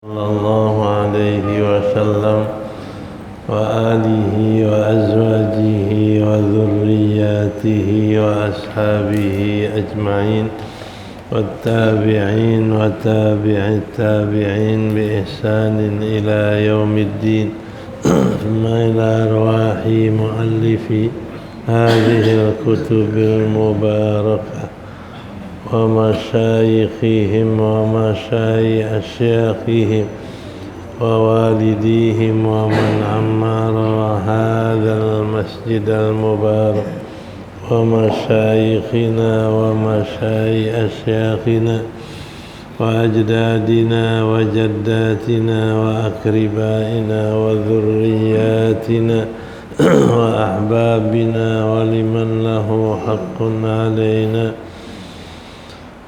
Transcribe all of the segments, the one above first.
صلى الله عليه وسلم وآله وأزواجه وذرياته وأصحابه أجمعين والتابعين وتابع التابعين بإحسان إلى يوم الدين ثم إلى أرواح مؤلفي هذه الكتب المباركة ومشايخهم ومشايخ أشياخهم ووالديهم ومن عمر هذا المسجد المبارك ومشايخنا ومشايخ أشياخنا وأجدادنا وجداتنا وأقربائنا وذرياتنا وأحبابنا ولمن له حق علينا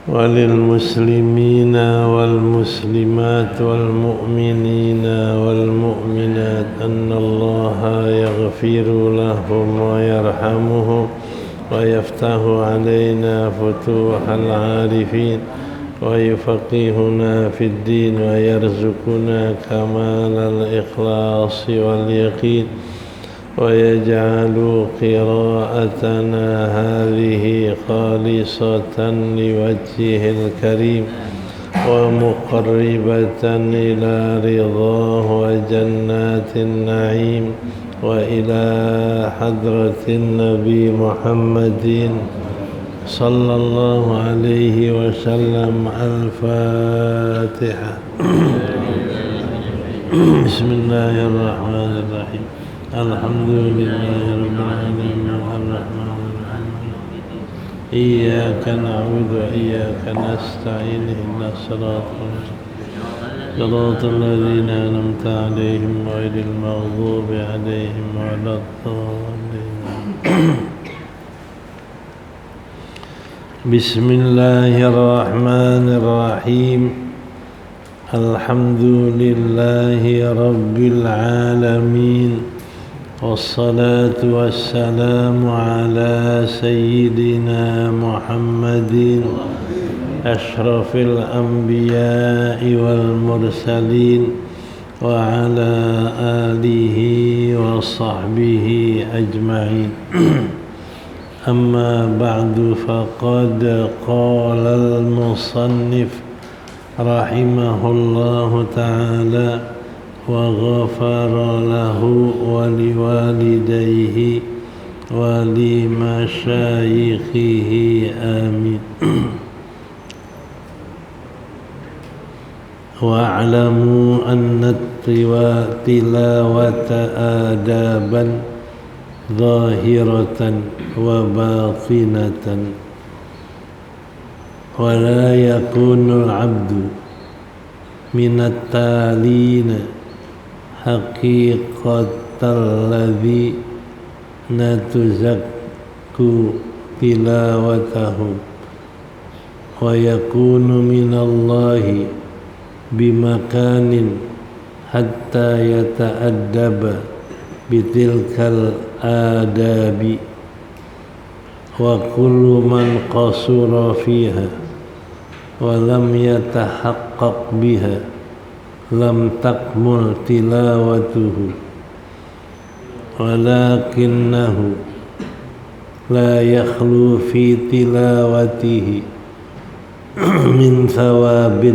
وللمسلمين والمسلمات والمؤمنين والمؤمنات أن الله يغفر لهم ويرحمهم ويفتح علينا فتوح العارفين ويفقهنا في الدين ويرزقنا كمال الإخلاص واليقين ويجعل قراءتنا هذه خالصة لوجهه الكريم ومقربة إلى رضاه وجنات النعيم وإلى حضرة النبي محمد صلى الله عليه وسلم. الفاتحة. بسم الله الرحمن الرحيم. الحمد لله رب العالمين الرحمن الرحيم إياك نعبد وإياك نستعين اهدنا الصراط الذين أنعمت عليهم غير المغضوب عليهم ولا الضالين. بسم الله الرحمن الرحيم. الحمد لله رب العالمين والصلاة والسلام على سيدنا محمد أشرف الأنبياء والمرسلين وعلى آله وصحبه أجمعين. أما بعد فقد قال المصنف رحمه الله تعالى وغفر له ولوالديه ولمشايخه آمين. واعلموا أن التلاوة آدابا ظاهرة وباطنة ولا يكون العبد من التالين حقيقة الذي نتزكو تلاوته ويكون من الله بمكان حتى يتأدب بتلك الآداب وكل من قصر فيها ولم يتحقق بها لم تكمل تلاوته ولكنه لا يخلو في تلاوته من ثواب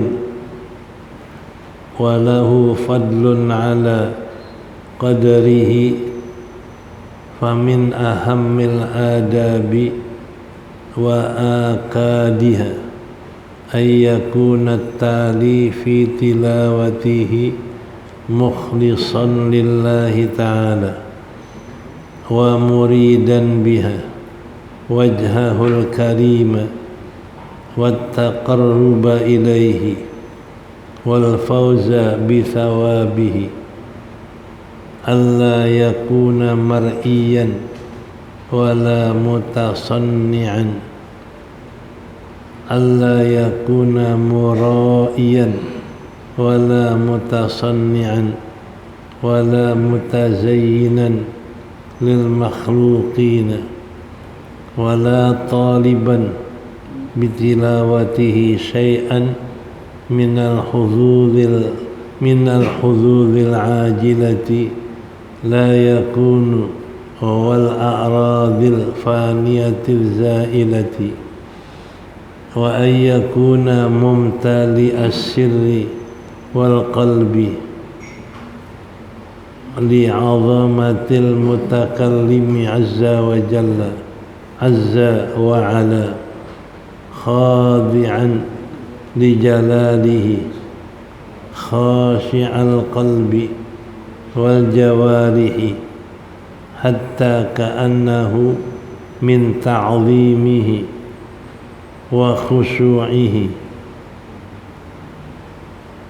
وله فضل على قدره. فمن أهم الآداب وآكادها أن يكون التالي في تلاوته مخلصا لله تعالى ومريدا بها وجهه الكريم والتقرب إليه والفوز بثوابه. ألا يكون مرئيا ولا متصنعا، ألا يكون مرائيا ولا متصنعا ولا متزينا للمخلوقين ولا طالبا بتلاوته شيئا من الحظوظ من الحظوظ العاجلة لا يكون والأعراض الفانية الزائلة وأن يكون ممتلئ السر والقلب لعظمة المتكلم عز وعلا خاضعا لجلاله خاشع القلب والجوارح حتى كأنه من تعظيمه وخشوعه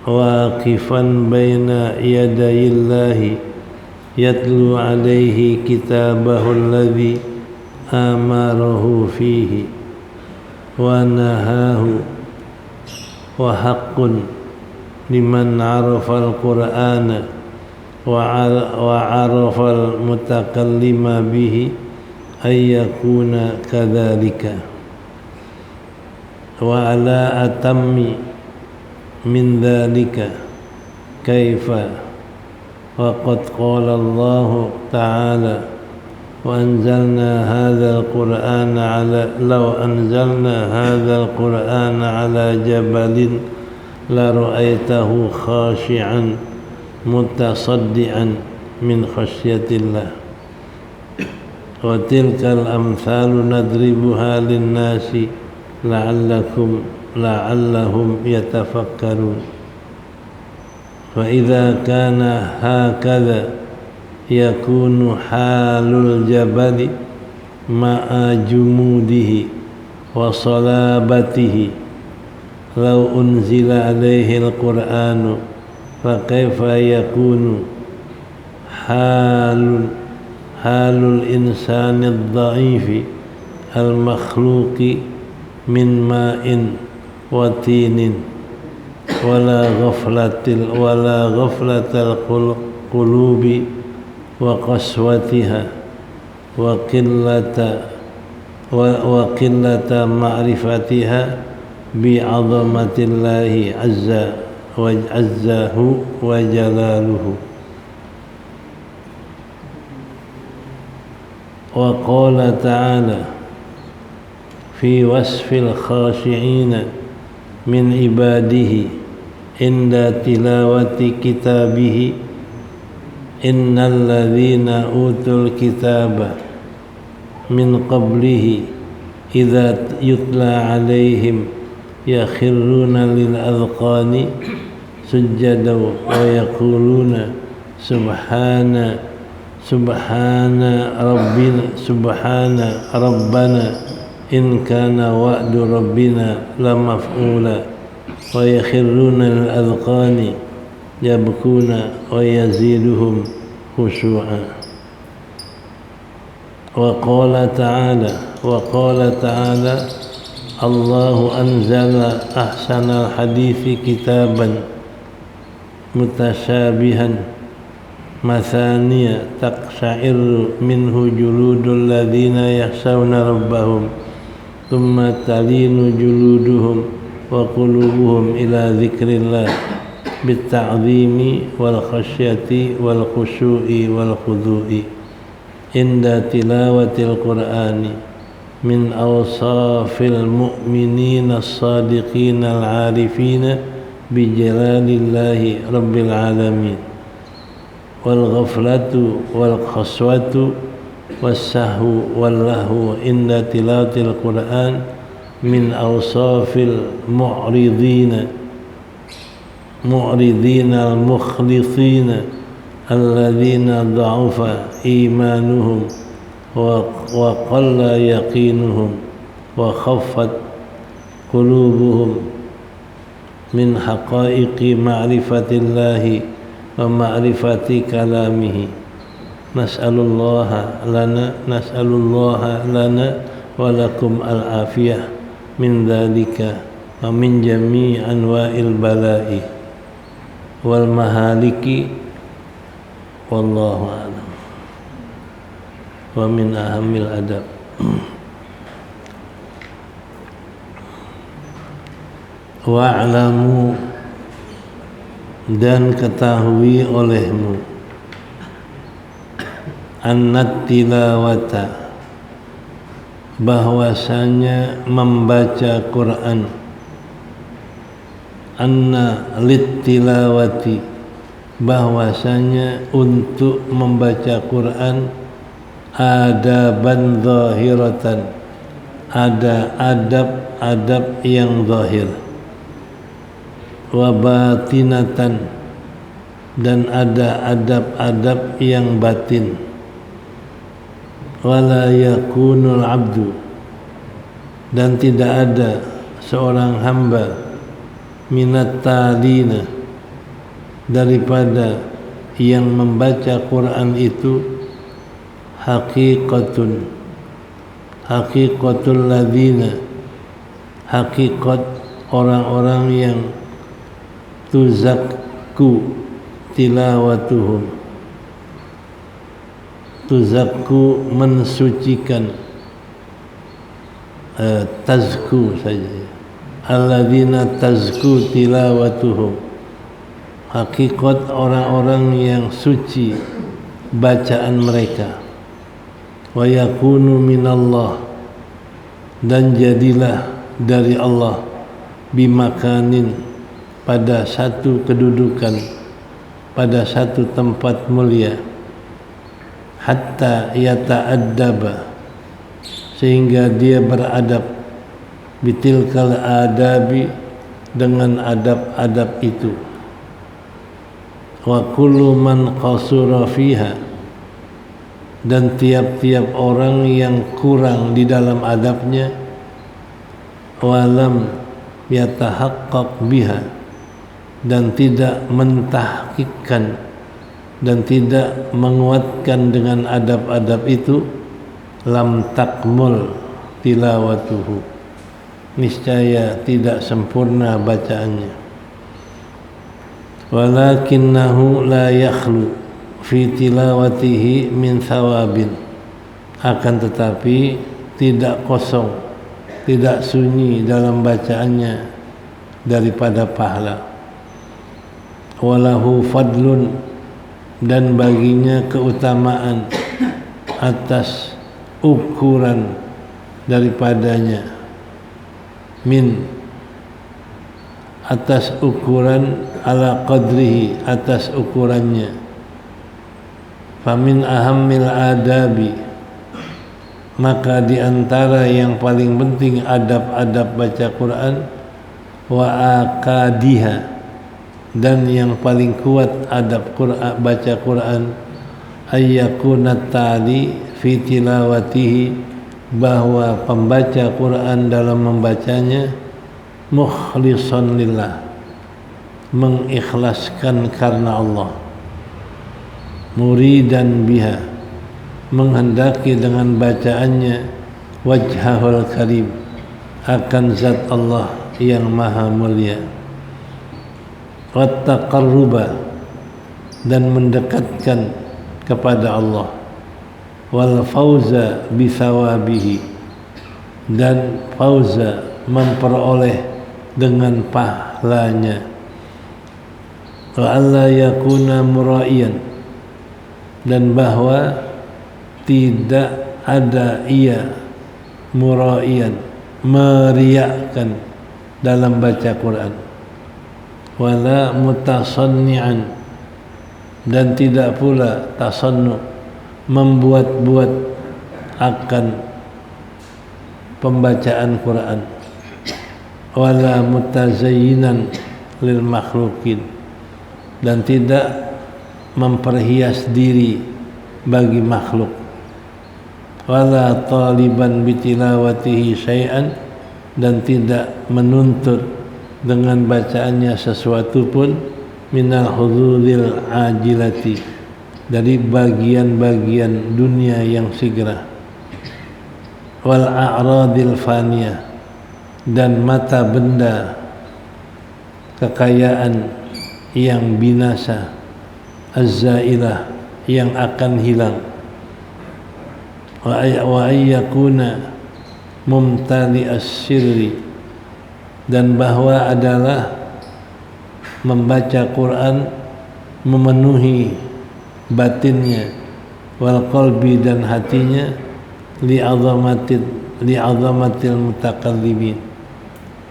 واقفا بين يدي الله يتلو عليه كتابه الذي آمره فيه ونهاه وحق لمن عرف القرآن وعرف المتكلم به أن يكون كذلك وعلى أتم من ذلك كيف وقد قال الله تعالى وأنزلنا هذا القرآن لو أنزلنا هذا القرآن على جبل لرأيته خاشعا متصدعا من خشية الله وتلك الأمثال نضربها للناس لعلهم يتفكرون فإذا كان هكذا يكون حال الجبل مع جموده وصلابته لو أنزل عليه القرآن فكيف يكون حال الإنسان الضعيف المخلوق من ماء وطين ولا غفلة القلوب وقسوتها وقلة معرفتها بعظمة الله عزه وجلاله. وقال تعالى في وصف الخاشعين من عباده عند تلاوة كتابه إن الذين أوتوا الكتاب من قبله إذا يتلى عليهم يخرون للأذقان سجدا ويقولون سبحان ربنا إن كان وعد ربنا لمفعولا ويخرون للأذقان يبكون ويزيدهم خشوعا. وقال تعالى الله أنزل أحسن الحديث كتابا متشابها مثانية تقشعر منه جلود الذين يخشون ربهم ثم تلين جلودهم وقلوبهم إلى ذكر الله بالتعظيم والخشية والخشوع والخضوع عند تلاوة القرآن من أوصاف المؤمنين الصادقين العارفين بجلال الله رب العالمين. والغفلة والقسوة والسهو واللهو عند تلاوة القرآن من أوصاف المعرضين المخلصين الذين ضعف إيمانهم وقل يقينهم وخفت قلوبهم من حقائق معرفة الله ومعرفة كلامه. نسأل الله لنا ولكم العافية من ذلك ومن جميع أنواع البلاء والمهالك والله أعلم. ومن أهم الأدب wa'lamu dan ketahui olehmu annat tilawata, bahwasanya membaca Quran, anna lit tilawati, bahwasanya untuk membaca Quran adaban zahiratan, ada adab-adab yang zahir, wa batinatan, dan ada adab-adab yang batin, wala yakunul abdu, dan tidak ada seorang hamba minat talina, daripada yang membaca Quran itu haqiqatul ladina, hakikat orang-orang yang tuzakku tilawatuhum, tuzakku mensucikan, tazku saja, alladzina tazku tilawatuhum, hakikat orang-orang yang suci bacaan mereka, wa yakunu minallah, dan jadilah dari Allah, bimakanin, pada satu kedudukan, pada satu tempat mulia, hatta yata'addaba, sehingga dia beradab, bitilkal adabi, dengan adab-adab itu, wa kullu man qasura fiha, dan tiap-tiap orang yang kurang di dalam adabnya, walam yatahaqqaq biha, dan tidak mentahqiqkan dan tidak menguatkan dengan adab-adab itu, lam takmul tilawatuhu, niscaya tidak sempurna bacaannya. Walakinnahu la yakhlu fi tilawatihi min thawabin, akan tetapi tidak kosong, tidak sunyi dalam bacaannya daripada pahala. Walahu fadlun, dan baginya keutamaan atas ukuran daripadanya, min, atas ukuran, ala qadrihi, atas ukurannya. Famin ahammil adabi, maka diantara yang paling penting adab-adab baca Quran, wa akadiha, dan yang paling kuat adab Quran, baca Quran, ayyakunat tali fi tilawatihi, bahwa pembaca Quran dalam membacanya mukhlishan lillah, mengikhlaskan karena Allah, muridan biha, menghendaki dengan bacaannya wajhahul karim, akan zat Allah yang maha mulia, wattaqarruba, dan mendekatkan kepada Allah, wal fauza bithawabihi, dan fauza, memperoleh dengan pahalanya, wa alla yakuna muraiyan, dan bahwa tidak ada ia muraiyan, meriakkan dalam baca Quran, wala mutasanni'an, dan tidak pula tasannu, membuat-buat akan pembacaan Quran, wala mutazayyinan lil makhlukin, dan tidak memperhias diri bagi makhluk, wala taliban bitilawatihi syai'an, dan tidak menuntut dengan bacaannya sesuatu pun, minal hudulil ajilati, dari bagian-bagian dunia yang segera, wal a'radil faniyah, dan mata benda kekayaan yang binasa, az-zailah, yang akan hilang, wa ayyakuna mumtali as-sirri, dan bahwa adalah membaca Quran memenuhi batinnya, wal qalbi dan hatinya, li'azamatil mutakallimin,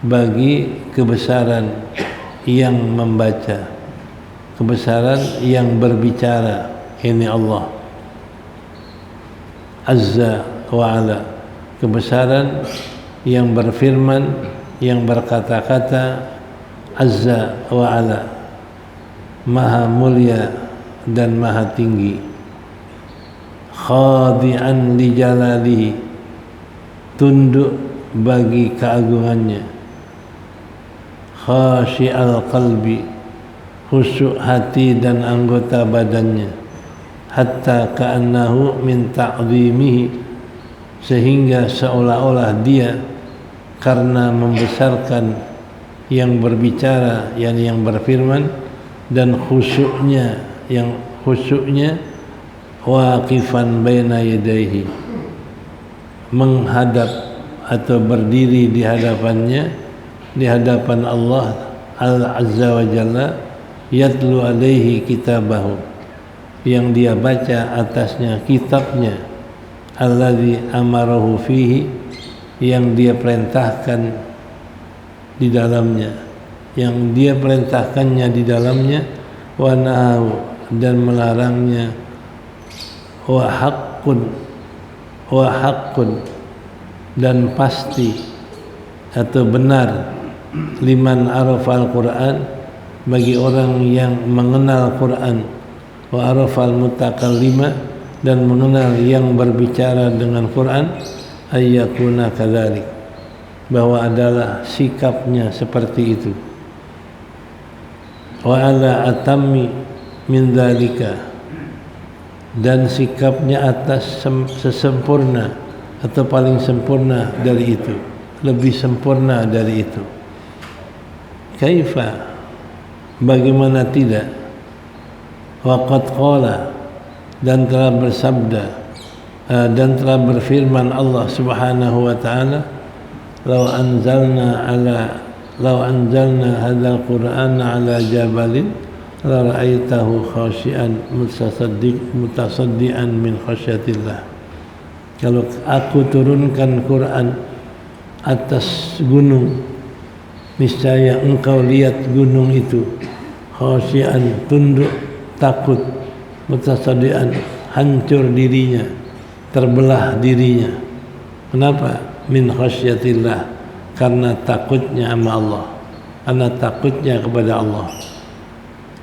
bagi kebesaran yang membaca, kebesaran yang berbicara, ini Allah Azza wa Ala, kebesaran yang berfirman, yang berkata-kata, Azza wa Ala, maha mulia dan maha tinggi, khadi'an li jalalihi, tunduk bagi keagungannya, khasyi'al qalbi, khusyuk hati dan anggota badannya, hatta ka'annahu min ta'zimihi, sehingga seolah-olah dia karena membesarkan yang berbicara, yang berfirman, dan khusyuknya, yang khusyuknya waqifan baina yadayhi, menghadap atau berdiri di hadapannya, di hadapan Allah Azza wa Jalla, yatlu alaihi kitabahu, yang dia baca atasnya kitabnya, alladzi amarahu fihi, yang dia perintahkan di dalamnya, yang dia perintahkannya di dalamnya, wa nahahu, dan melarangnya, wa haqqun, dan pasti atau benar, liman arafal Quran, bagi orang yang mengenal Quran, wa arafal mutakallima, dan mengenal yang berbicara dengan Quran, ayyakuna kadzalik, bahwa adalah sikapnya seperti itu, wa ala atammi min dzalika, dan sikapnya atas sesempurna atau paling sempurna dari itu, lebih sempurna dari itu. Kaifa, bagaimana tidak, waqad qala, dan telah bersabda, dan telah berfirman Allah Subhanahu wa taala, law anzalna hadzal qur'ana ala jabalin la ra'aitahu khashi'an mutasaddian min khasyatillah. Kalau aku turunkan Quran atas gunung, niscaya engkau lihat gunung itu khashi'an, tunduk takut, mutasaddian, hancur dirinya, terbelah dirinya. Kenapa? Min khasyatillah, karena takutnya sama Allah, karena takutnya kepada Allah.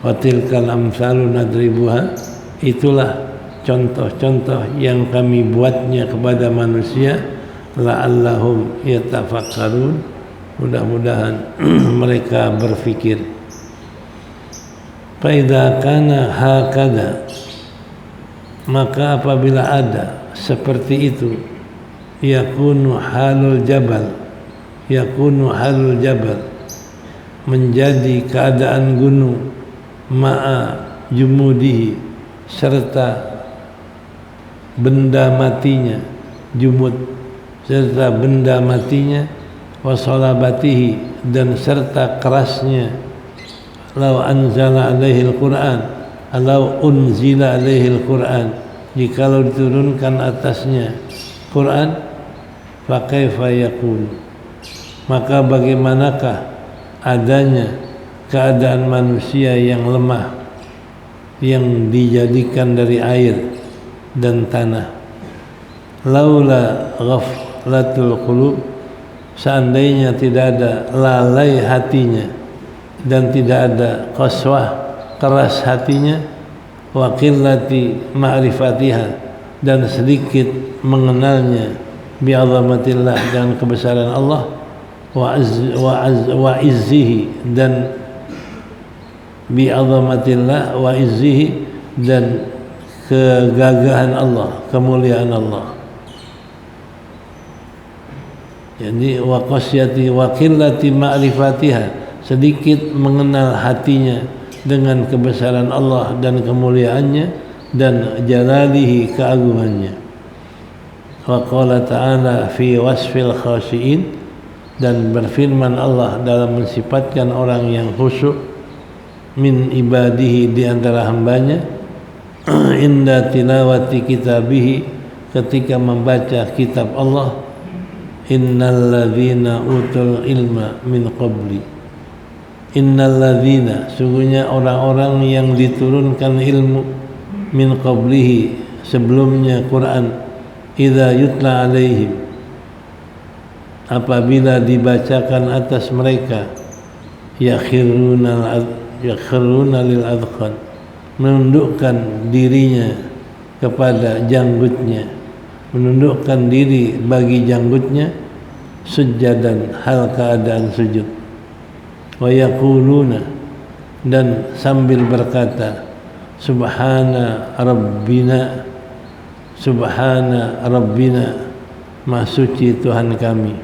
Wa tilkal amsalu nadribuha, itulah contoh-contoh yang kami buatnya kepada manusia, la'allahum yatafakkarun, mudah-mudahan mereka berfikir. Fa idza kana hakada, maka apabila ada seperti itu, yakunu halul jabal, menjadi keadaan gunung, ma'a jumudihi, serta benda matinya, jumud serta benda matinya, wasalabatihi, dan serta kerasnya, law anzala alaihi al-Quran, law unzila alaihi al-Quran, jikalau diturunkan atasnya Quran, fa kaifa yakun, maka bagaimanakah adanya keadaan manusia yang lemah, yang dijadikan dari air dan tanah. Laula ghaflatul qulub, seandainya tidak ada lalai hatinya dan tidak ada qaswah, keras hatinya, wa qillati ma'rifatiha, dan sedikit mengenalnya, bi'azamatillah, dengan kebesaran Allah, wa izzihi, dan bi'azamatillah wa izzihi, dan kegagahan Allah, kemuliaan Allah. Jadi wa qasyati wa qillati ma'rifatiha, sedikit mengenal hatinya dengan kebesaran Allah dan kemuliaannya, dan jalalihi, keagungannya. Wa qala ta'ala fi wasfil khashiin, dan berfirman Allah dalam mensifatkan orang yang khusyuk, min ibadihi, di antara hambanya, inda tilawati kitabihi, ketika membaca kitab Allah, innal ladzina utul ilma min qabli, innal ladzina, sungguhnya orang-orang yang diturunkan ilmu, min qablihi, sebelumnya Quran, idza yutla alaihim, apabila dibacakan atas mereka, yakhiruna lil adqan, menundukkan dirinya kepada janggutnya, menundukkan diri bagi janggutnya, sujadan, hal keadaan sujud, wa yaquluna, dan sambil berkata, subhana rabbina, subhana rabbina, maha suci Tuhan kami,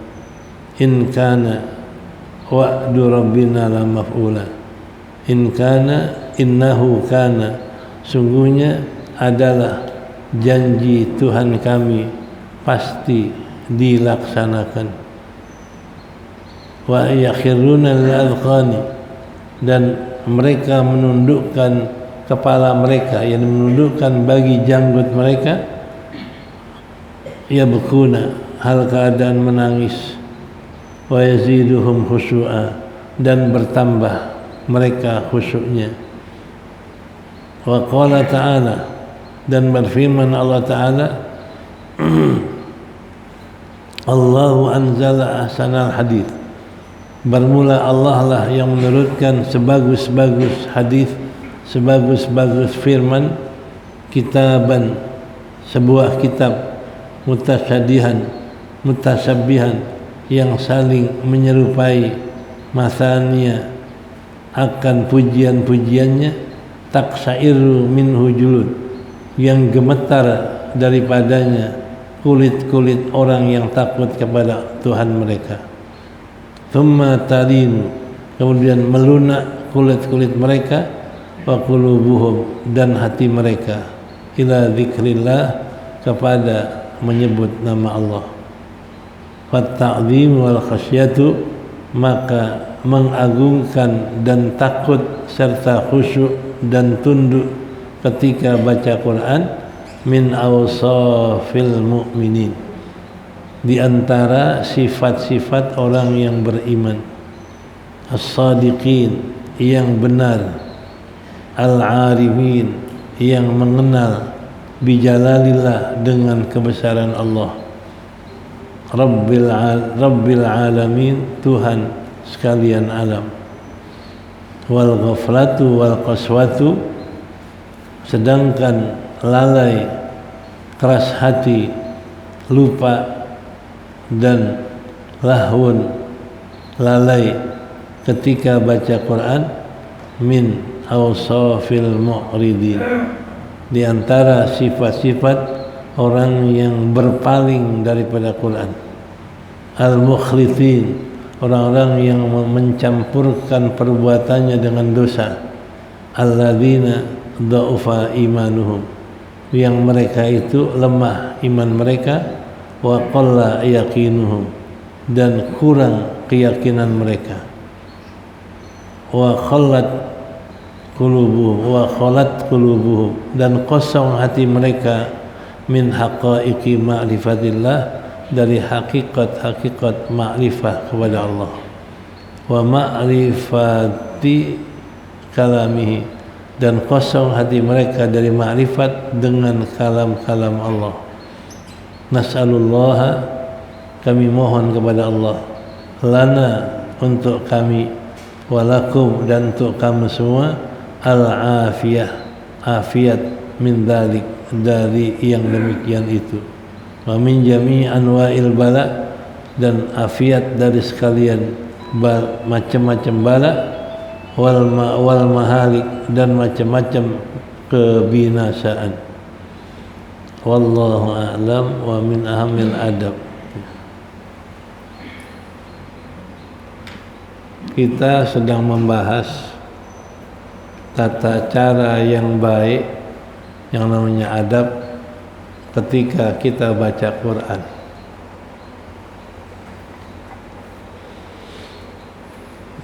in kana wa'du rabbina la maf'ula, in kana, innahu kana, sungguhnya adalah janji Tuhan kami pasti dilaksanakan, wa yakhiruna lil adqani, dan mereka menundukkan kepala mereka, yang menundukkan bagi janggut mereka, yabkuna, hal keadaan menangis, wa yaziduhum khusyu'a, dan bertambah mereka khusyuknya. Wa qala ta'ala, dan berfirman Allah Ta'ala, Allahu anzala ahsanal hadith, bermula Allah lah yang menurunkan sebagus-bagus hadis, sebagus-bagus firman, kitaban, sebuah kitab, mutasyabihan, yang saling menyerupai, masanya, akan pujian-pujiannya, taksairu minhu julud, yang gemetar daripadanya kulit-kulit orang yang takut kepada Tuhan mereka. Thumma talinu, kemudian melunak kulit-kulit mereka, wa qulubuhum, dan hati mereka, ila dzikrillah, kepada menyebut nama Allah. Fatta'zim wal khasyatu, maka mengagungkan dan takut serta khusyuk dan tunduk ketika baca Quran, min awsafil mu'minin, di antara sifat-sifat orang yang beriman, as-sadiqin, yang benar, al-arifin, yang mengenal, bijalalillah, dengan kebesaran Allah, Rabbil alamin, Tuhan sekalian alam, wal ghaflatu wal qaswatu, sedangkan lalai, keras hati, lupa, dan lahun, lalai ketika baca Quran, min awsafil mu'ridin, di antara sifat-sifat orang yang berpaling daripada Quran, al-mukhlithin, orang-orang yang mencampurkan perbuatannya dengan dosa, alladzina dha'ufa imanuhum, yang mereka itu lemah iman mereka, wa qalla yaqinuhum, dan kurang keyakinan mereka, wa khalat qulubuhum, dan kosong hati mereka, min haqaiqi ma'rifatillah, dari hakikat-hakikat ma'rifah kepada Allah, wa ma'rifati kalamihi, dan kosong hati mereka dari ma'rifat dengan kalam-kalam Allah. Nas'alullah, kami mohon kepada Allah, lana, untuk kami, walakum, dan untuk kamu semua, al-afiyah, afiat, min dalik, dari yang demikian itu, wa min jami' anwa'il bala, dan afiat dari sekalian macam-macam bala, wal mahalik, dan macam-macam kebinasaan. Wallahu a'lam. Wa min ahamil adab, kita sedang membahas tata cara yang baik, yang namanya adab, ketika kita baca Quran.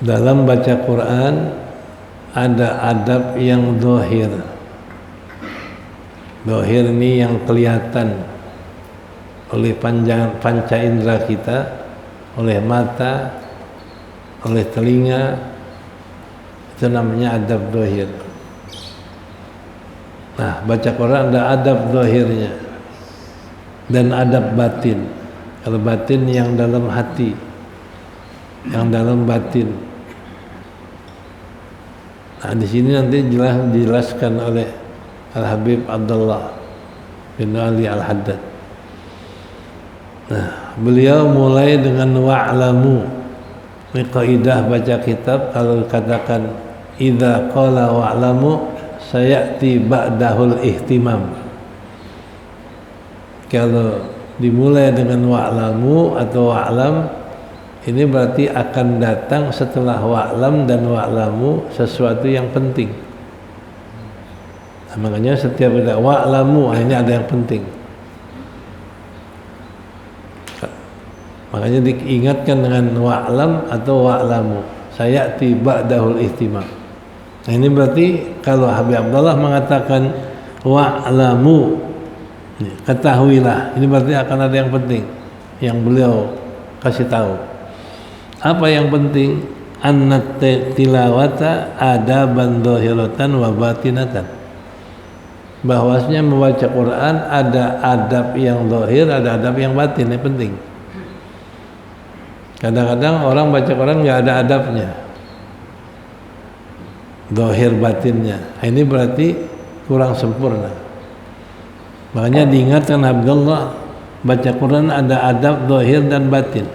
Dalam baca Quran ada adab yang zahir. Zahir ini yang kelihatan oleh panca indera kita, oleh mata, oleh telinga, itu namanya adab zahir. Nah, baca Quran ada adab zahirnya dan adab batin. Kalau batin yang dalam hati, yang dalam batin. Nah, di sini nanti dijelaskan oleh Al-Habib Abdullah bin Ali Al-Haddad. Nah, beliau mulai dengan wa'lamu. Ini kaidah baca kitab, kalau katakan idza qala wa'lamu sayati ba'dahul ihtimam. Kalau dimulai dengan wa'lamu atau wa'lam, ini berarti akan datang setelah wa'lam dan wa'lamu sesuatu yang penting. Nah, makanya setiap ada wa'lamu, ini ada yang penting. Makanya diingatkan dengan wa'lam atau wa'lamu sayati ba'dahul ihtimam. Nah, ini berarti kalau Habib Abdullah mengatakan wa'lamu, ketahuilah, ini berarti akan ada yang penting yang beliau kasih tahu. Apa yang penting? Anna tilawata adaban dhahiratan wa batinatan. Bahwasanya membaca Quran ada adab yang zahir, ada adab yang batin, ini penting. Kadang-kadang orang baca Quran nggak ada adabnya, zahir batinnya. Ini berarti kurang sempurna. Makanya diingatkan Abdullah, baca Quran ada adab zahir dan batin.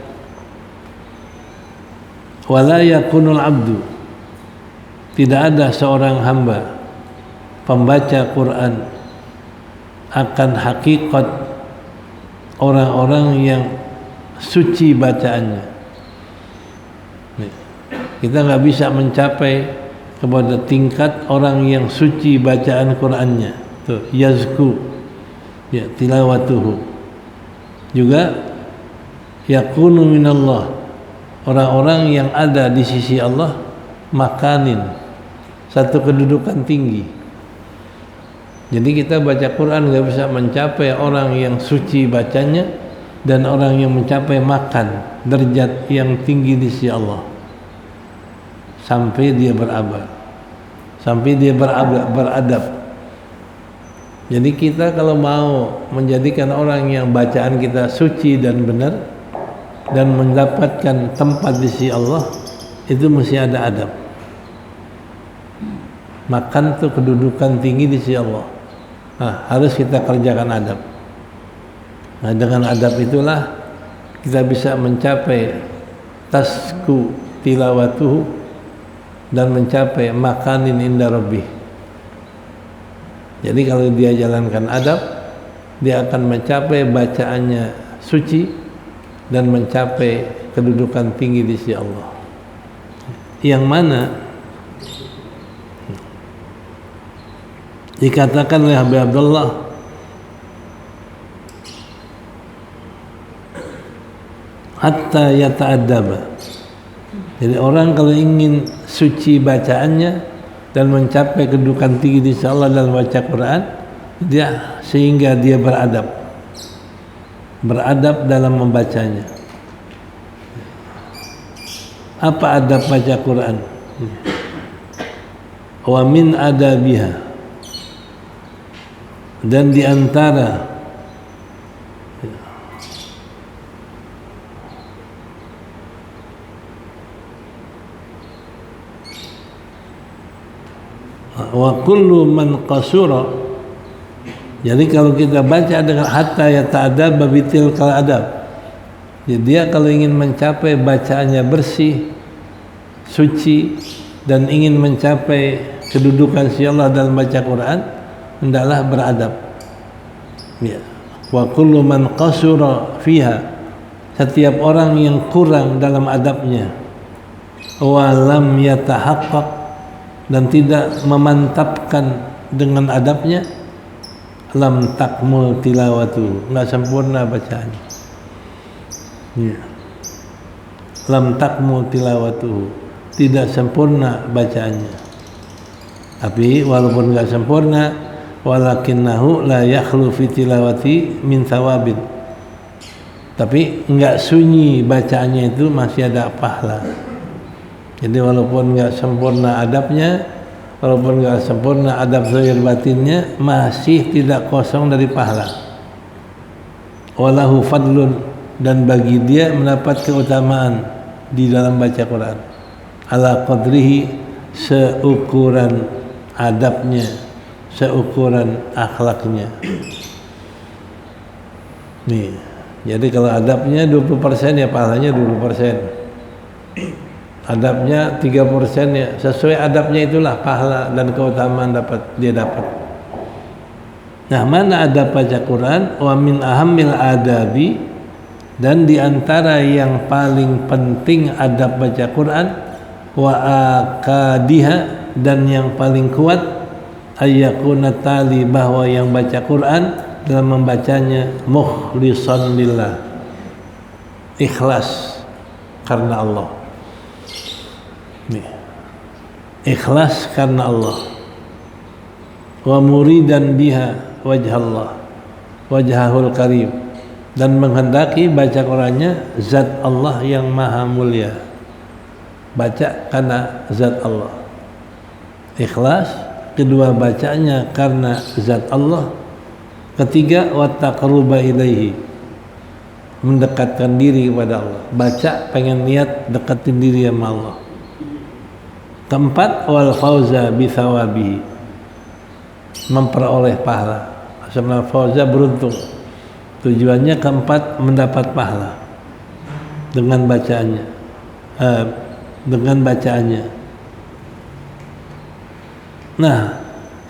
Wala yakunul abdu, tidak ada seorang hamba pembaca Quran akan hakikat orang-orang yang suci bacaannya. Kita nggak bisa mencapai kepada tingkat orang yang suci bacaan Qurannya. Tuh, yazku, ya, tilawatuhu. Juga yakunu minallah, orang-orang yang ada di sisi Allah, makanin, satu kedudukan tinggi. Jadi kita baca Quran nggak bisa mencapai orang yang suci bacanya dan orang yang mencapai makan derajat yang tinggi di sisi Allah sampai dia beradab, beradab. Jadi kita kalau mau menjadikan orang yang bacaan kita suci dan benar dan mendapatkan tempat di sisi Allah, itu mesti ada adab. Makan tuh kedudukan tinggi di sisi Allah. Nah, harus kita kerjakan adab. Nah, dengan adab itulah kita bisa mencapai tasku tilawatuhu dan mencapai makanin inda rabbih. Jadi kalau dia jalankan adab, dia akan mencapai bacaannya suci dan mencapai kedudukan tinggi di sisi Allah. Yang mana dikatakan oleh Habib Abdullah, hatta yata'addaba. Jadi orang kalau ingin suci bacaannya dan mencapai kedudukan tinggi di sisi Allah dalam baca Quran, dia sehingga dia beradab dalam membacanya. Apa adab baca Quran? Wa min adabiha, dan di antara wa kullu man qasura. Jadi kalau kita baca dengan hatta yata'adab bitil kal adab, jadi dia kalau ingin mencapai bacaannya bersih, suci, dan ingin mencapai kedudukan si Allah dalam baca Quran, hendaklah beradab. Ya. Wa kullu man qasura fiha, setiap orang yang kurang dalam adabnya, wa lam yatahaqqaq, dan tidak memantapkan dengan adabnya, lam takmul tilawatu, enggak sempurna bacaannya. Ya. Lam takmul tilawatu, tidak sempurna bacaannya. Tapi walaupun enggak sempurna, walakinnahu la yakhlu fi tilawati min thawabin. Tapi enggak sunyi bacaannya itu masih ada pahala. Jadi walaupun enggak sempurna adabnya, walaupun enggak sempurna adab zahir batinnya, masih tidak kosong dari pahala. Walahu fadlun, dan bagi dia mendapat keutamaan di dalam baca Quran. Ala qadrihi, seukuran adabnya, seukuran akhlaknya. Nih, jadi kalau adabnya 20% ya pahalanya 20%. Adabnya 3% ya sesuai adabnya itulah pahala dan keutamaan dia dapat. Nah, mana adab baca Quran? Wa min ahammil adabi, dan di antara yang paling penting adab baca Quran, wa akadiha, dan yang paling kuat, ayyakuna tali, bahwa yang baca Quran dalam membacanya mukhlishan lillah, ikhlas karena Allah. Nih, ikhlas karena Allah. Wa muridan biha wajhallah, wajhahul karim, dan menghendaki baca Qurannya zat Allah yang maha mulia. Baca karena zat Allah, ikhlas. Kedua, bacanya karena zat Allah. Ketiga, wa taqarruba ilaihi, mendekatkan diri kepada Allah. Baca pengen niat deketin diri sama Allah. Keempat, wal fauza bi thawabihi, memperoleh pahala. Sebenarnya fauza beruntung. Tujuannya keempat, mendapat pahala dengan bacaannya. Dengan bacaannya. Nah,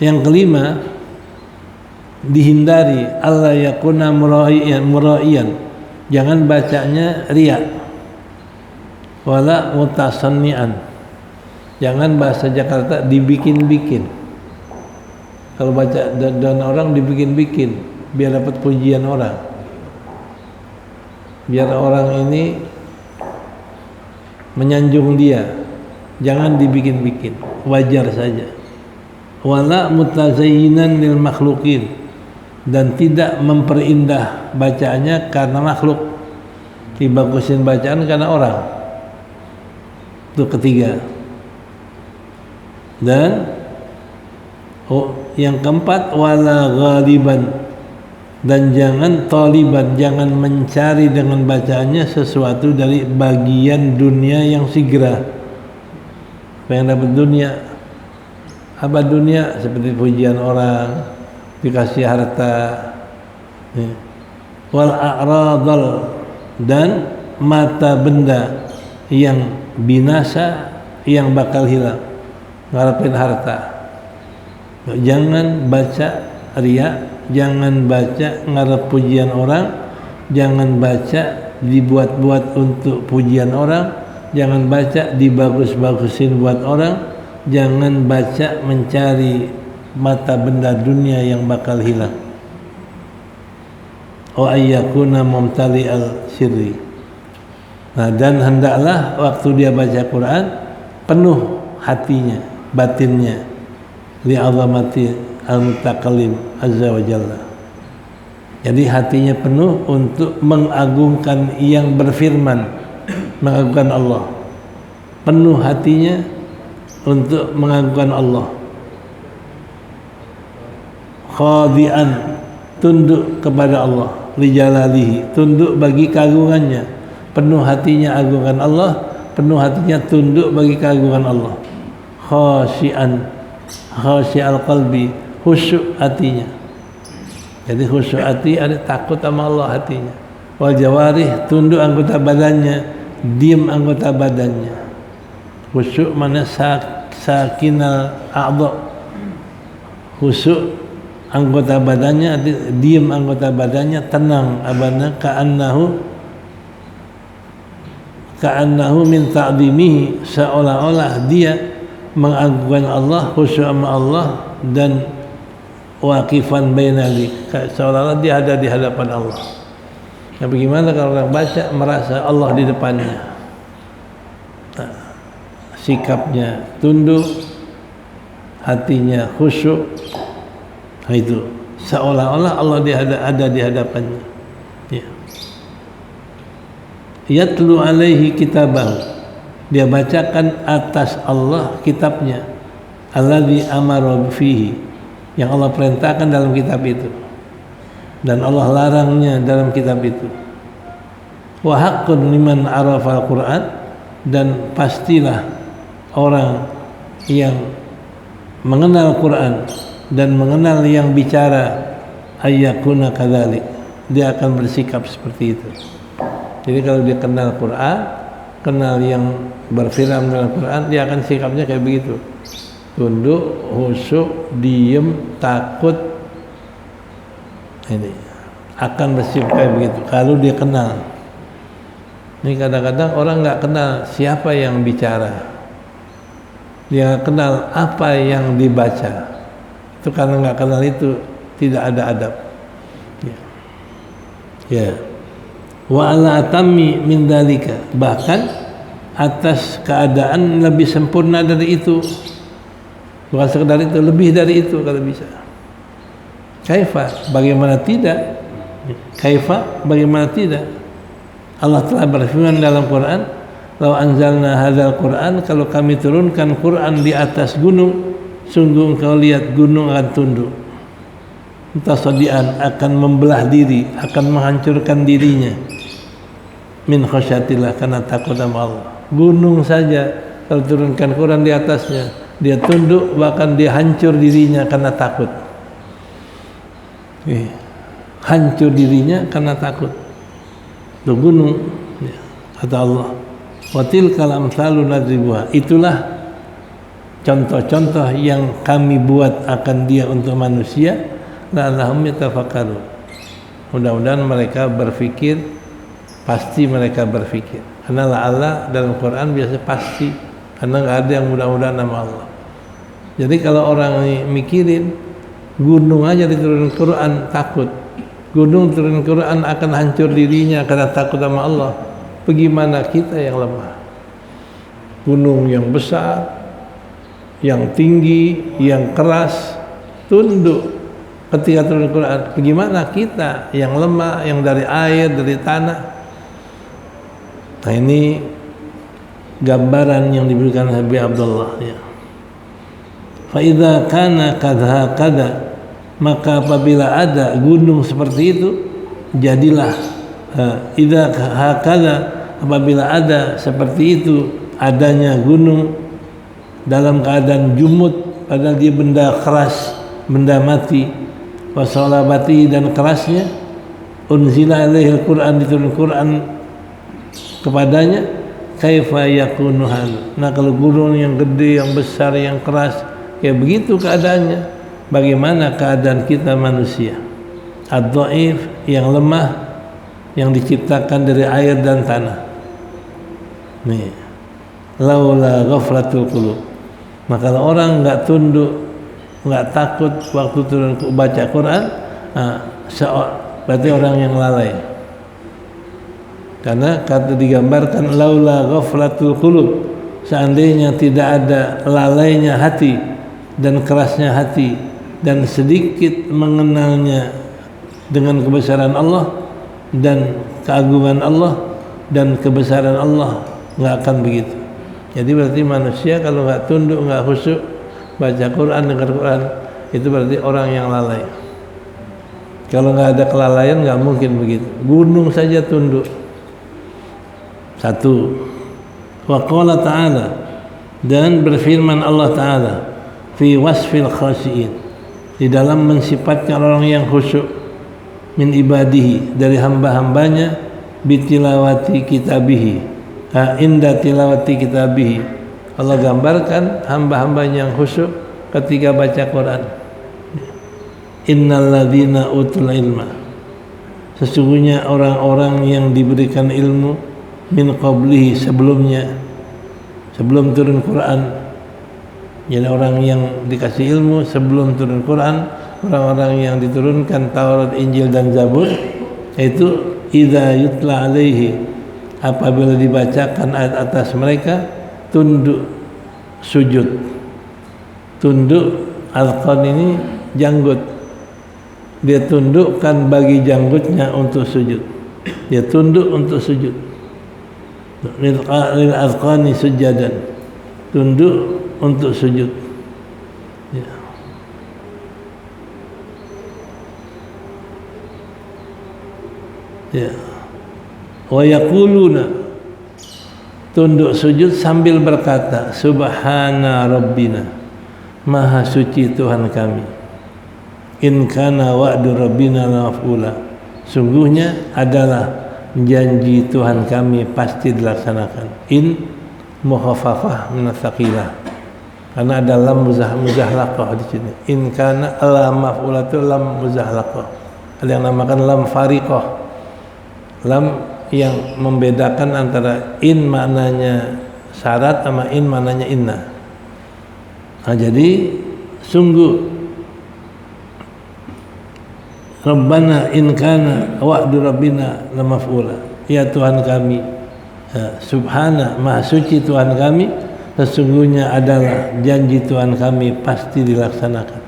yang kelima, dihindari alla yakuna muraiyan, jangan bacanya riya, wala mutasannian, jangan bahasa Jakarta dibikin-bikin. Kalau baca dan orang dibikin-bikin biar dapat pujian orang, biar orang ini menyanjung dia, jangan dibikin-bikin, wajar saja. Wala mutazayyinan lil makhluqin, dan tidak memperindah bacaannya karena makhluk, dibagusin bacaan karena orang. Itu ketiga. Dan yang keempat, wala ghaliban, dan jangan taliban, jangan mencari dengan bacaannya sesuatu dari bagian dunia yang segera. Pengen dapat dunia, apa dunia? Seperti pujian orang, dikasih harta. Wal a'radal, dan mata benda yang binasa, yang bakal hilang, ngarepin harta. Jangan baca riya, jangan baca ngarep pujian orang, jangan baca dibuat-buat untuk pujian orang, jangan baca dibagus-bagusin buat orang, jangan baca mencari mata benda dunia yang bakal hilang. Wa ayyakuna mumtali al sirri. Nah, dan hendaklah waktu dia baca Quran penuh hatinya, batinnya, li azamati al-mutakallim azza wa jalla. Jadi hatinya penuh untuk mengagungkan yang berfirman, mengagungkan Allah. Penuh hatinya untuk mengagungkan Allah. Khadi'an, tunduk kepada Allah, li jalalihi, tunduk bagi keagungannya. Penuh hatinya agungkan Allah, penuh hatinya tunduk bagi keagungan Allah. Khasyi'an, khasyi'al qalbi, khusyuk hatinya. Jadi khusyuk hati ada takut sama Allah hatinya. Wal jawarih, tunduk anggota badannya, diam anggota badannya. Khusyuk mana sakinal a'dha, khusyuk anggota badannya, diam anggota badannya, tenang abana, ka'annahu min ta'dimihi, seolah-olah dia mengagungkan Allah, khusyuk sama Allah, dan waqifan bainali, seolah-olah dia ada di hadapan Allah. Nah, bagaimana kalau orang baca merasa Allah di depannya? Nah, sikapnya tunduk, hatinya khusyuk, nah itu seolah-olah Allah ada di hadapannya. Ya. Yatlu alaihi kitabahu, dia bacakan atas Allah kitabnya, alladzi amara fihi, yang Allah perintahkan dalam kitab itu dan Allah larangnya dalam kitab itu. Wa haqqun liman arafa al-Qur'an, dan pastilah orang yang mengenal Quran dan mengenal yang bicara ayyakuna kadzalik, dia akan bersikap seperti itu. Jadi kalau dia kenal Quran, kenal yang berfirman dalam Quran, dia akan sikapnya kayak begitu. Tunduk, khusyuk, diem, takut. Ini akan bersikap kayak begitu kalau dia kenal. Ini kadang-kadang orang nggak kenal siapa yang bicara, dia kenal apa yang dibaca. Itu karena nggak kenal itu tidak ada adab. Ya. Wa ala atammi min dalika, bahkan atas keadaan lebih sempurna dari itu, bukan sekedar itu, lebih dari itu kalau bisa. Kaifa, bagaimana tidak? Kaifa, bagaimana tidak? Allah telah berfirman dalam Quran, "Lau anzalna hadzal Quran", kalau kami turunkan Quran di atas gunung, sungguh engkau lihat gunung akan tunduk. Mutasadian, akan membelah diri, akan menghancurkan dirinya. Min khasyatillah, karena takut sama Allah. Gunung saja kalau turunkan Quran di atasnya, dia tunduk, bahkan dia hancur dirinya karena takut. Hancur dirinya karena takut. Itu gunung, ya, kata Allah. Wa tilkal amsalu nadribuha, itulah contoh-contoh yang kami buat akan dia untuk manusia, la'allahum yatafakkarun. Mudah-mudahan mereka berfikir, pasti mereka berfikir. Karena la'alla dalam Quran biasa pasti, karena nggak ada yang mudah-mudahan nama Allah. Jadi kalau orang mikirin gunung aja diturunkan Quran takut, gunung turun Quran akan hancur dirinya karena takut sama Allah, bagaimana kita yang lemah? Gunung yang besar, yang tinggi, yang keras, tunduk ketika turun Quran. Bagaimana kita yang lemah, yang dari air, dari tanah? Nah, ini gambaran yang diberikan Habib Abdullah, ya. Fa idza kana kadha, maka apabila ada gunung seperti itu, jadilah idza hakadha, apabila ada seperti itu, adanya gunung dalam keadaan jumud, padahal dia benda keras, benda mati, wasalabati, dan kerasnya, unzila alaihi al-Quran, diturun Quran kepadanya, kaifa yakunu hal. Nah, kalau gunung yang gede, yang besar, yang keras, ya begitu keadaannya, bagaimana keadaan kita manusia ad-dhaif, yang lemah, yang diciptakan dari air dan tanah. Nih, laula ghaflatul qulub, maka kalau orang nggak tunduk, nggak takut waktu turun baca Quran, berarti orang yang lalai. Karena kata digambarkan laula ghaflatul qulub, seandainya tidak ada lalainya hati dan kerasnya hati dan sedikit mengenalnya dengan kebesaran Allah dan keagungan Allah dan kebesaran Allah, nggak akan begitu. Jadi berarti manusia kalau nggak tunduk, nggak khusyuk baca Quran, dengar Quran, itu berarti orang yang lalai. Kalau nggak ada kelalaian nggak mungkin begitu. Gunung saja tunduk. Satu. Wa qala ta'ala, dan berfirman Allah Ta'ala fi wasfil khashiin, di dalam mensifatkan orang yang khusyuk, min ibadihi, dari hamba-hambanya, bitilawati kitabihi, inda tilawati kitabihi. Allah gambarkan hamba-hambanya yang khusyuk ketika baca Quran. Innal ladzina utul ilma, sesungguhnya orang-orang yang diberikan ilmu, min qablihi, sebelumnya, sebelum turun Quran. Jadi orang yang dikasih ilmu sebelum turun Quran, orang-orang yang diturunkan Taurat, Injil dan Zabur, yaitu idza yutla alaihi, apabila dibacakan ayat atas mereka, tunduk sujud. Tunduk, adqan ini janggut. Dia tundukkan bagi janggutnya untuk sujud. Dia tunduk untuk sujud. Lil adqani sujadan. Tunduk untuk sujud. Ya. Ya. Wa yaquluna, tunduk sujud sambil berkata, subhana rabbina, maha suci Tuhan kami. In kana wa'du rabbina maf'ula, sungguhnya adalah janji Tuhan kami pasti dilaksanakan. In mukhaffafah min tsaqilah, karena ada lam muzahlaqah di sini. In kana lam maf'ula itu lam muzahlaqah. Ada yang namakan lam fariqah, lam yang membedakan antara in maknanya syarat sama in maknanya inna. Nah, jadi sungguh Rabbana in kana wa'du rabbina la maf'ula, ya Tuhan kami, subhana, maha suci Tuhan kami, sesungguhnya adalah janji Tuhan kami pasti dilaksanakan.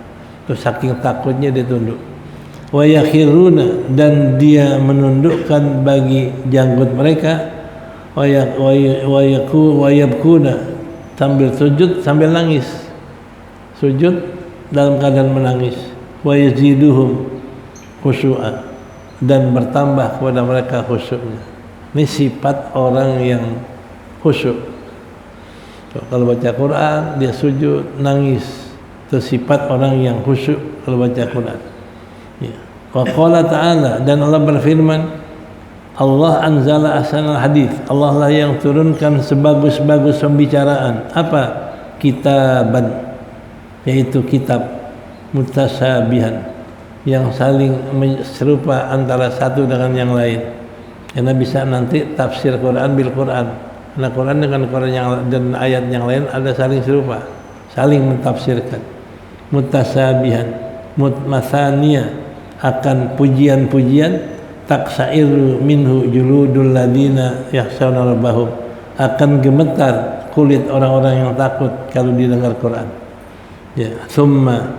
Terus saking takutnya dia tunduk. Wa yakhiruna, dan dia menundukkan bagi janggut mereka. Wa yabkuna, sambil sujud sambil nangis, sujud dalam keadaan menangis. Wa yaziduhum khusyu'a, dan bertambah kepada mereka khusyuknya. Ini sifat orang yang khusyuk. Kalau baca Quran dia sujud nangis, itu sifat orang yang khusyuk kalau baca Quran. Ya. Wa qala ta'ala, dan Allah berfirman, Allah anzala ahsanal hadits, Allah lah yang turunkan sebagus-bagus pembicaraan. Apa? Kitaban, yaitu kitab mutasabihan, yang saling serupa antara satu dengan yang lain. Karena bisa nanti tafsir Quran bil Quran. Karena Quran dengan Quran yang dan ayat yang lain ada saling serupa, saling mentafsirkan. Mutasabihan, masaniya, akan pujian-pujian, taksairu minhu juludul ladina yakhshawna rabbahum, akan gemetar kulit orang-orang yang takut kalau didengar Quran. Ya, summa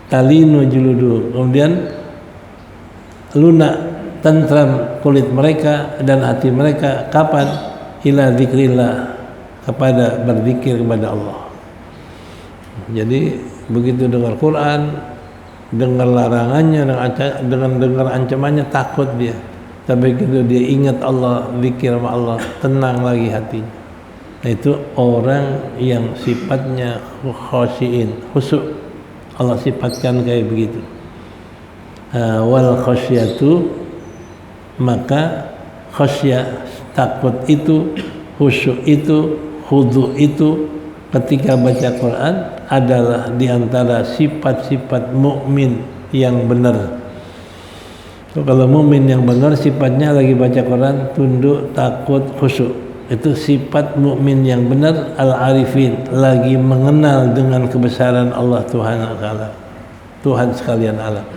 talinu juludu, kemudian lunak, tentram kulit mereka dan hati mereka. Kapan? Ila dzikrillah, kepada berzikir kepada Allah. Jadi begitu dengar Quran, dengar larangannya, dengan dengar ancamannya takut dia. Tapi begitu dia ingat Allah, zikir sama Allah, tenang lagi hatinya. Nah, itu orang yang sifatnya khasyiin, khusyuk. Allah sifatkan kayak begitu. Wal khasyatu, maka khasyah, takut itu, khusyuk itu, khudu itu ketika baca Quran adalah diantara sifat-sifat mukmin yang benar. So, kalau mukmin yang benar sifatnya lagi baca Quran tunduk, takut, khusyuk. Itu sifat mukmin yang benar, al-arifin, lagi mengenal dengan kebesaran Allah Tuhan Ta'ala, Tuhan sekalian alam.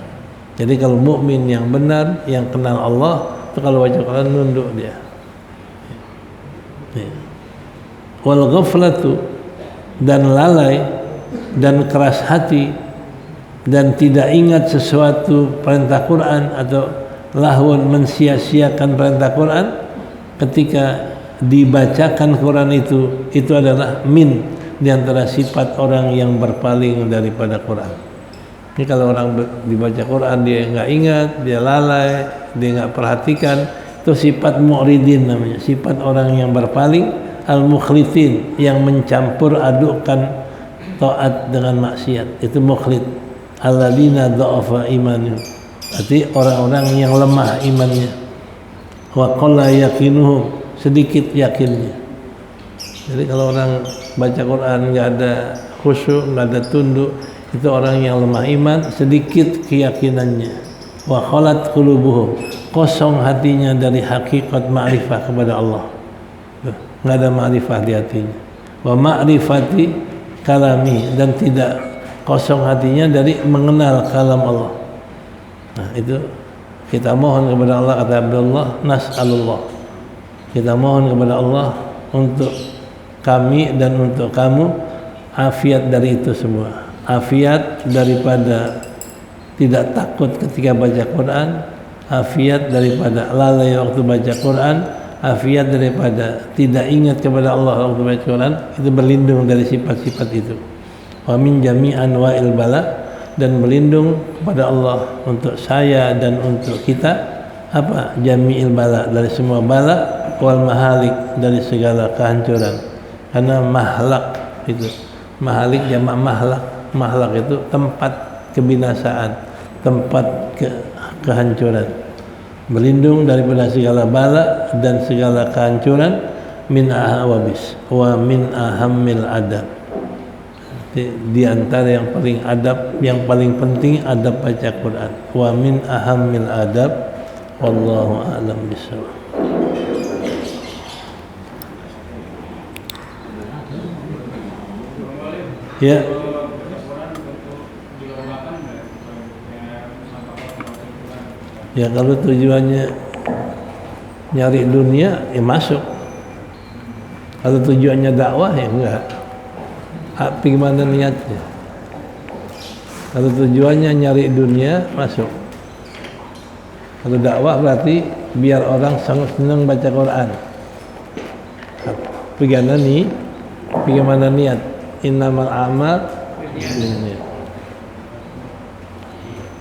Jadi kalau mukmin yang benar, yang kenal Allah, itu kalau baca Quran nunduk dia. Wal ghaflatu, dan lalai dan keras hati dan tidak ingat sesuatu perintah Quran, atau lahun, mensia-siakan perintah Quran ketika dibacakan Quran, itu adalah min di antara sifat orang yang berpaling daripada Quran. Ini kalau orang dibaca Quran dia nggak ingat, dia lalai, dia nggak perhatikan, itu sifat mu'ridin namanya, sifat orang yang berpaling, al-mukhlithin, yang mencampur adukkan taat dengan maksiat, itu mukhlid. Alladzina dha'afa imanuhum, berarti orang-orang yang lemah imannya. Wa qalla yaqinuhum, sedikit yakinnya. Jadi kalau orang baca Quran nggak ada khusyuk, nggak ada tunduk, itu orang yang lemah iman, sedikit keyakinannya. Wa khalat qulubuhum, kosong hatinya dari hakikat ma'rifah kepada Allah, nggak ada ma'rifah di hatinya. Wa ma'rifati kalami, dan tidak kosong hatinya dari mengenal kalam Allah. Nah, itu kita mohon kepada Allah, kata Abdullah, nas'alullah, kita mohon kepada Allah untuk kami dan untuk kamu afiat dari itu semua. Afiat daripada tidak takut ketika baca Quran, afiat daripada lalai waktu baca Quran, afiat daripada tidak ingat kepada Allah waktu baca Quran. Itu berlindung dari sifat-sifat itu. Wa min jami' anwa'il bala, dan berlindung kepada Allah untuk saya dan untuk kita apa? Jami'il bala, dari semua bala, wal mahalik, dari segala kehancuran. Karena mahlak itu, mahalik jamak mahlak. Mahlak itu tempat kebinasaan, tempat kehancuran. Berlindung daripada segala bala dan segala kehancuran. Min ahawabis wa min ahammil adab. Di antara yang paling adab, yang paling penting adab baca Quran. Wa min ahammil adab. Wallahu a'lam bishawab. Ya. Ya kalau tujuannya nyari dunia, ya masuk. Kalau tujuannya dakwah, ya enggak. Tapi gimana niatnya? Kalau tujuannya nyari dunia, masuk. Kalau dakwah berarti biar orang sangat senang baca Quran. Bagaimana niat? Innamal a'mal binniyat.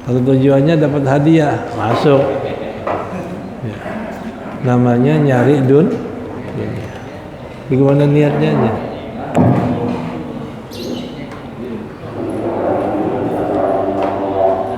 Kalau tujuannya dapat hadiah, masuk. Ya. Namanya nyari dunia. Bagaimana niatnya?